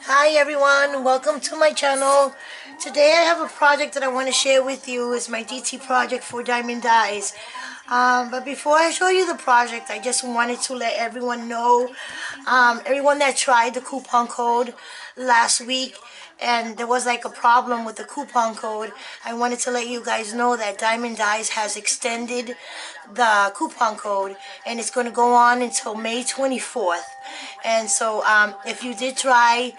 Hi everyone, welcome to my channel. Today I have a project that I want to share with you. It's my DT project for Diamond Dyes. But before I show you the project, I just wanted to let everyone know, everyone that tried the coupon code last week and there was like a problem with the coupon code, I wanted to let you guys know that Diamond Dyes has extended the coupon code and it's going to go on until May 24th. And so if you did try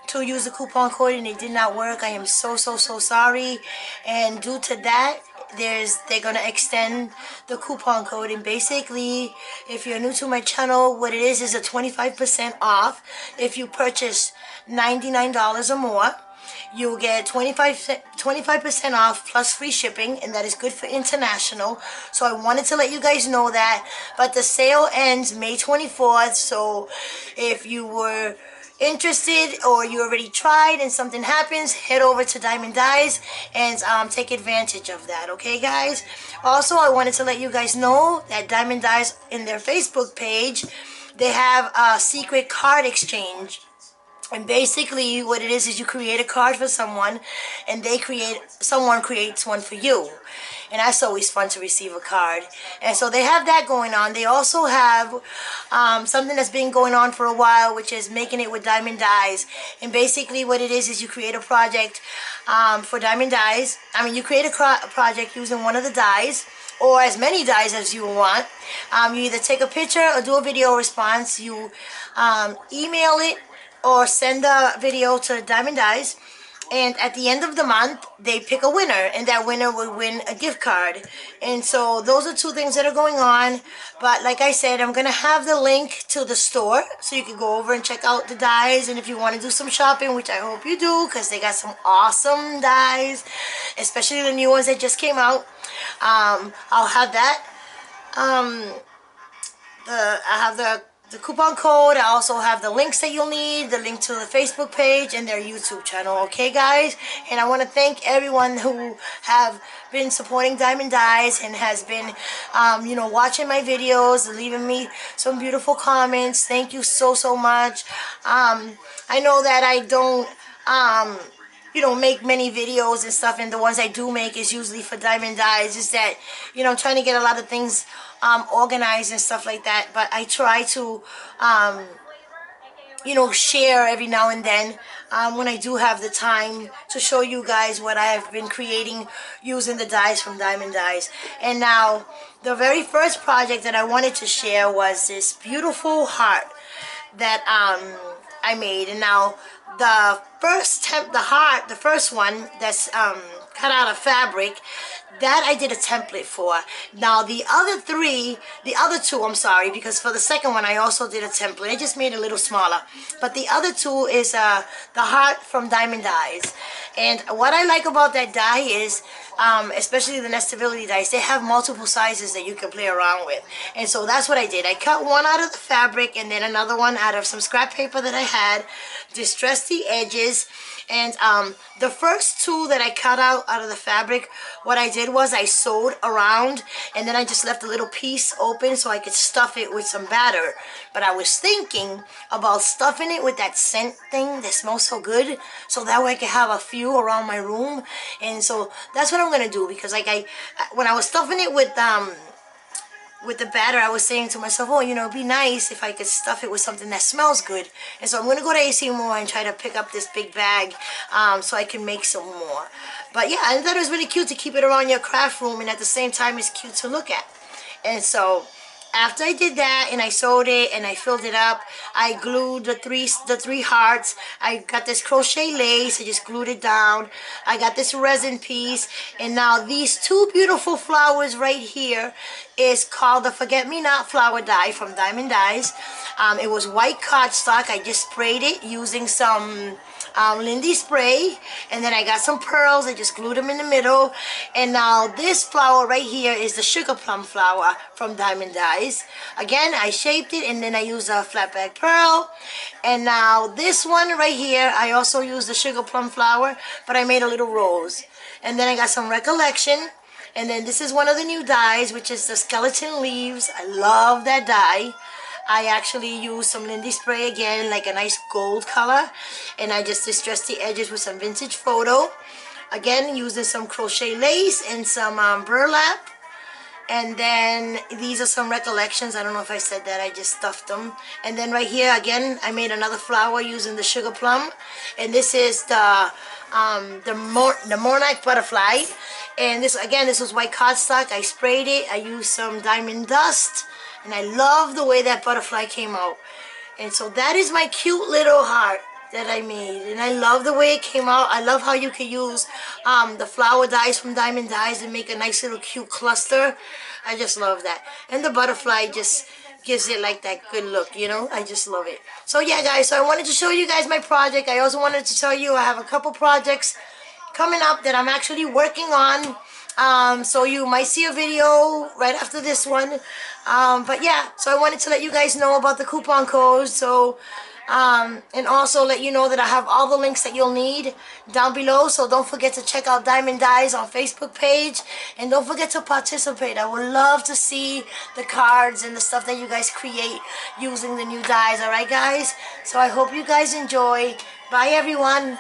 to use the coupon code and it did not work, I am so sorry. And due to that, they're gonna extend the coupon code, and basically if you're new to my channel, what it is a 25% off. If you purchase $99 or more, you'll get 25% off plus free shipping, and that is good for international. So I wanted to let you guys know that. But the sale ends May 24th, so if you were interested or you already tried and something happens, head over to Diamond Dyes and take advantage of that, okay guys? Also, I wanted to let you guys know that Diamond Dyes, in their Facebook page, they have a secret card exchange. And basically what it is you create a card for someone and someone creates one for you. And that's always fun to receive a card. And so they have that going on. They also have something that's been going on for a while, which is making it with Diamond Dyes. And basically what it is you create a project for Diamond Dyes. I mean, you create a project using one of the dyes, or as many dyes as you want. You either take a picture or do a video response. You email it or send the video to Diamond Dyes, and at the end of the month they pick a winner, and that winner will win a gift card. And so those are two things that are going on. But like I said, I'm gonna have the link to the store so you can go over and check out the dyes. And if you want to do some shopping, which I hope you do, because they got some awesome dyes, especially the new ones that just came out, I'll have that. I have the coupon code. I also have the links that you'll need, the link to the Facebook page and their YouTube channel, okay guys? And I want to thank everyone who have been supporting Diamond Dyes and has been watching my videos, leaving me some beautiful comments. Thank you so much. I know that I don't make many videos and stuff, and the ones I do make is usually for Diamond Dyes. Is that, I'm trying to get a lot of things organized and stuff like that, but I try to share every now and then when I do have the time to show you guys what I have been creating using the dyes from Diamond Dyes. And now the very first project that I wanted to share was this beautiful heart that I made. And now the first one that's cut out of fabric, that I did a template for. Now the other two, I'm sorry, because for the second one I also did a template. I just made it a little smaller. But the other two is the heart from Diamond Dyes. And what I like about that dye is, especially the nestability dyes, they have multiple sizes that you can play around with. And so that's what I did. I cut one out of the fabric and then another one out of some scrap paper that I had, distressed the edges. And the first two that I cut out of the fabric, what I did was I sewed around, and then I just left a little piece open so I could stuff it with some batter. But I was thinking about stuffing it with that scent thing that smells so good, so that way I could have a few around my room. And so that's what I'm gonna do, because like when I was stuffing it with the batter, I was saying to myself, oh, it'd be nice if I could stuff it with something that smells good. And so I'm going to go to AC Moore and try to pick up this big bag so I can make some more. But yeah, I thought it was really cute to keep it around your craft room, and at the same time it's cute to look at. And so after I did that and I sewed it and I filled it up, I glued the three hearts. I got this crochet lace, I just glued it down. I got this resin piece, and now these two beautiful flowers right here is called the Forget Me Not flower dye from Diamond Dyes. It was white cardstock. I just sprayed it using some Lindy spray, and then I got some pearls. I just glued them in the middle. And now this flower right here is the sugar plum flower from Diamond Dyes. Again, I shaped it and then I used a flat back pearl. And now this one right here, I also used the sugar plum flower, but I made a little rose. And then I got some Recollection. And then this is one of the new dyes, which is the skeleton leaves. I love that dye. I actually used some Lindy spray again, like a nice gold color, and I just distressed the edges with some vintage photo. Again, using some crochet lace and some burlap. And then these are some recollections. I don't know if I said that. I just stuffed them. And then right here again, I made another flower using the sugar plum. And this is the Monarch butterfly. And this was white cardstock. I sprayed it. I used some diamond dust, and I love the way that butterfly came out. And so that is my cute little heart that I made, and I love the way it came out. I love how you can use the flower dies from Diamond Dyes and make a nice little cute cluster. I just love that. And the butterfly just gives it like that good look, you know. I just love it. So yeah, guys, so I wanted to show you guys my project. I also wanted to tell you I have a couple projects coming up that I'm actually working on. So you might see a video right after this one. But yeah, so I wanted to let you guys know about the coupon codes. So and also let you know that I have all the links that you'll need down below. So don't forget to check out Diamond Dyes on Facebook page, and don't forget to participate. I would love to see the cards and the stuff that you guys create using the new dyes. Alright guys, so I hope you guys enjoy. Bye everyone.